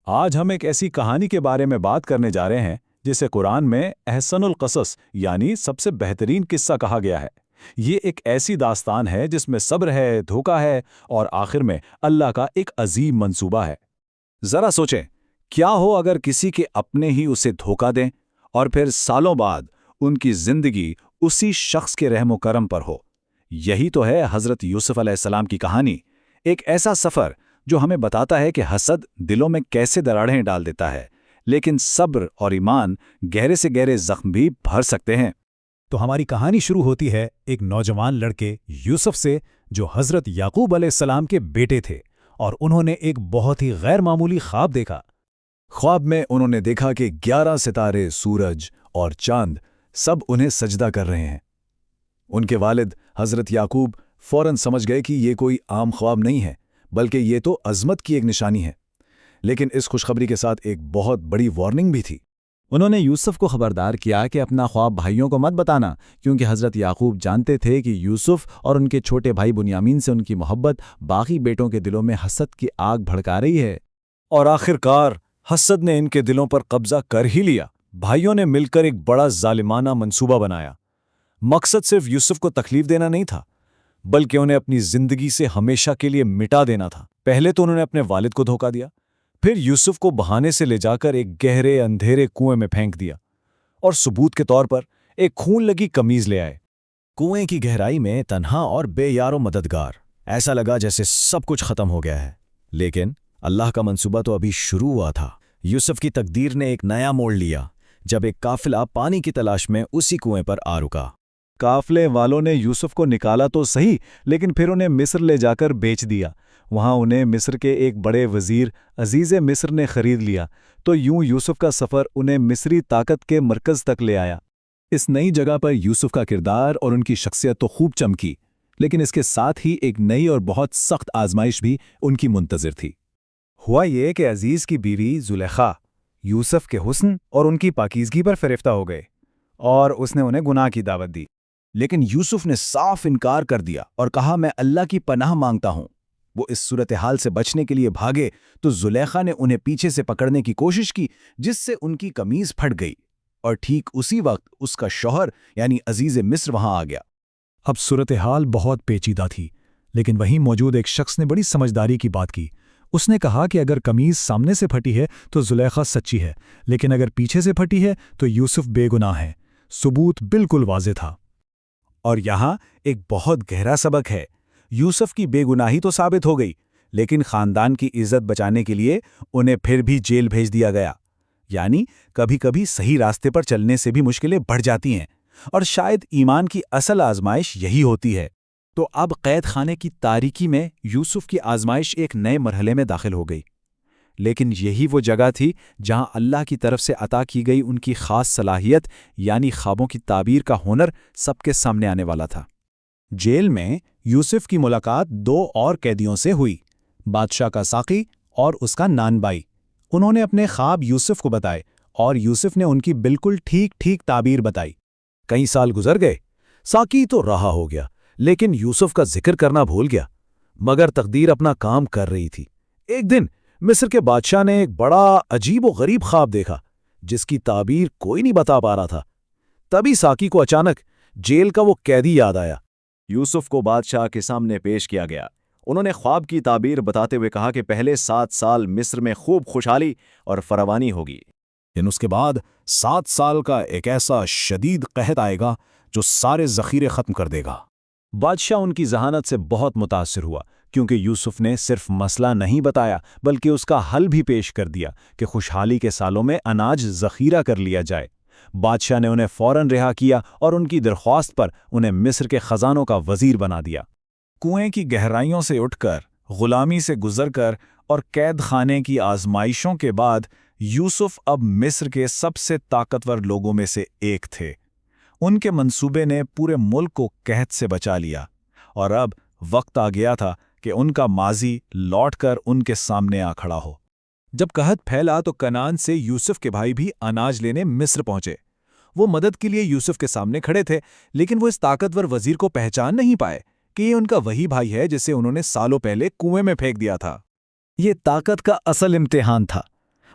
آج ہم ایک ایسی کہانی کے بارے میں بات کرنے جا رہے ہیں جسے قرآن میں احسن القصص یعنی سب سے بہترین قصہ کہا گیا ہے۔ یہ ایک ایسی داستان ہے جس میں صبر ہے، دھوکہ ہے اور آخر میں اللہ کا ایک عظیم منصوبہ ہے۔ ذرا سوچیں، کیا ہو اگر کسی کے اپنے ہی اسے دھوکہ دیں اور پھر سالوں بعد ان کی زندگی اسی شخص کے رحم و کرم پر ہو۔ یہی تو ہے حضرت یوسف علیہ السلام کی کہانی، ایک ایسا سفر جو ہمیں بتاتا ہے کہ حسد دلوں میں کیسے دراڑیں ڈال دیتا ہے، لیکن صبر اور ایمان گہرے سے گہرے زخم بھی بھر سکتے ہیں۔ تو ہماری کہانی شروع ہوتی ہے ایک نوجوان لڑکے یوسف سے جو حضرت یعقوب علیہ السلام کے بیٹے تھے، اور انہوں نے ایک بہت ہی غیر معمولی خواب دیکھا۔ خواب میں انہوں نے دیکھا کہ 11 ستارے، سورج اور چاند سب انہیں سجدہ کر رہے ہیں۔ ان کے والد حضرت یعقوب فوراً سمجھ گئے کہ یہ کوئی عام خواب نہیں ہے، بلکہ یہ تو عظمت کی ایک نشانی ہے۔ لیکن اس خوشخبری کے ساتھ ایک بہت بڑی وارننگ بھی تھی۔ انہوں نے یوسف کو خبردار کیا کہ اپنا خواب بھائیوں کو مت بتانا، کیونکہ حضرت یعقوب جانتے تھے کہ یوسف اور ان کے چھوٹے بھائی بنیامین سے ان کی محبت باقی بیٹوں کے دلوں میں حسد کی آگ بھڑکا رہی ہے۔ اور آخرکار حسد نے ان کے دلوں پر قبضہ کر ہی لیا۔ بھائیوں نے مل کر ایک بڑا ظالمانہ منصوبہ بنایا۔ مقصد صرف یوسف کو تکلیف دینا نہیں تھا، بلکہ انہیں اپنی زندگی سے ہمیشہ کے لیے مٹا دینا تھا۔ پہلے تو انہوں نے اپنے والد کو دھوکہ دیا، پھر یوسف کو بہانے سے لے جا کر ایک گہرے اندھیرے کنویں میں پھینک دیا، اور ثبوت کے طور پر ایک خون لگی قمیض لے آئے۔ کنویں کی گہرائی میں تنہا اور بے یار و مددگار، ایسا لگا جیسے سب کچھ ختم ہو گیا ہے۔ لیکن اللہ کا منصوبہ تو ابھی شروع ہوا تھا۔ یوسف کی تقدیر نے ایک نیا موڑ لیا جب ایک قافلہ پانی کی تلاش میں اسی کنویں پر آ رکا۔ قافلے والوں نے یوسف کو نکالا تو صحیح، لیکن پھر انہیں مصر لے جا کر بیچ دیا۔ وہاں انہیں مصر کے ایک بڑے وزیر عزیز مصر نے خرید لیا، تو یوں یوسف کا سفر انہیں مصری طاقت کے مرکز تک لے آیا۔ اس نئی جگہ پر یوسف کا کردار اور ان کی شخصیت تو خوب چمکی، لیکن اس کے ساتھ ہی ایک نئی اور بہت سخت آزمائش بھی ان کی منتظر تھی۔ ہوا یہ کہ عزیز کی بیوی زلیخا یوسف کے حسن اور ان کی پاکیزگی پر فریفتہ ہو گئے، اور اس نے انہیں گناہ کی دعوت دی۔ لیکن یوسف نے صاف انکار کر دیا اور کہا، میں اللہ کی پناہ مانگتا ہوں۔ وہ اس صورتحال سے بچنے کے لیے بھاگے تو زلیخا نے انہیں پیچھے سے پکڑنے کی کوشش کی، جس سے ان کی قمیض پھٹ گئی، اور ٹھیک اسی وقت اس کا شوہر یعنی عزیز مصر وہاں آ گیا۔ اب صورتحال بہت پیچیدہ تھی، لیکن وہیں موجود ایک شخص نے بڑی سمجھداری کی بات کی۔ اس نے کہا کہ اگر قمیض سامنے سے پھٹی ہے تو زلیخا سچی ہے، لیکن اگر پیچھے سے پھٹی ہے تو یوسف بے گناہ ہے۔ ثبوت بالکل واضح تھا۔ اور یہاں ایک بہت گہرا سبق ہے۔ یوسف کی بے گناہی تو ثابت ہو گئی، لیکن خاندان کی عزت بچانے کے لیے انہیں پھر بھی جیل بھیج دیا گیا۔ یعنی کبھی کبھی صحیح راستے پر چلنے سے بھی مشکلیں بڑھ جاتی ہیں، اور شاید ایمان کی اصل آزمائش یہی ہوتی ہے۔ تو اب قید خانے کی تاریکی میں یوسف کی آزمائش ایک نئے مرحلے میں داخل ہو گئی۔ لیکن یہی وہ جگہ تھی جہاں اللہ کی طرف سے عطا کی گئی ان کی خاص صلاحیت یعنی خوابوں کی تعبیر کا ہنر سب کے سامنے آنے والا تھا۔ جیل میں یوسف کی ملاقات 2 اور قیدیوں سے ہوئی، بادشاہ کا ساقی اور اس کا نان بھائی۔ انہوں نے اپنے خواب یوسف کو بتائے، اور یوسف نے ان کی بالکل ٹھیک تعبیر بتائی۔ کئی سال گزر گئے، ساقی تو رہا ہو گیا، لیکن یوسف کا ذکر کرنا بھول گیا۔ مگر تقدیر اپنا کام کر رہی تھی۔ ایک دن مصر کے بادشاہ نے ایک بڑا عجیب و غریب خواب دیکھا، جس کی تعبیر کوئی نہیں بتا پا رہا تھا۔ تبھی ساقی کو اچانک جیل کا وہ قیدی یاد آیا۔ یوسف کو بادشاہ کے سامنے پیش کیا گیا۔ انہوں نے خواب کی تعبیر بتاتے ہوئے کہا کہ پہلے 7 سال مصر میں خوب خوشحالی اور فراوانی ہوگی، لیکن اس کے بعد 7 سال کا ایک ایسا شدید قحط آئے گا جو سارے ذخیرے ختم کر دے گا۔ بادشاہ ان کی ذہانت سے بہت متاثر ہوا، کیونکہ یوسف نے صرف مسئلہ نہیں بتایا بلکہ اس کا حل بھی پیش کر دیا کہ خوشحالی کے سالوں میں اناج ذخیرہ کر لیا جائے۔ بادشاہ نے انہیں فوراً رہا کیا اور ان کی درخواست پر انہیں مصر کے خزانوں کا وزیر بنا دیا۔ کنویں کی گہرائیوں سے اٹھ کر، غلامی سے گزر کر اور قید خانے کی آزمائشوں کے بعد یوسف اب مصر کے سب سے طاقتور لوگوں میں سے ایک تھے۔ ان کے منصوبے نے پورے ملک کو قحط سے بچا لیا، اور اب وقت آ گیا تھا کہ ان کا ماضی لوٹ کر ان کے سامنے آ کھڑا ہو۔ جب قحط پھیلا تو کنعان سے یوسف کے بھائی بھی اناج لینے مصر پہنچے۔ وہ مدد کے لیے یوسف کے سامنے کھڑے تھے، لیکن وہ اس طاقتور وزیر کو پہچان نہیں پائے کہ یہ ان کا وہی بھائی ہے جسے انہوں نے سالوں پہلے کنویں میں پھینک دیا تھا۔ یہ طاقت کا اصل امتحان تھا۔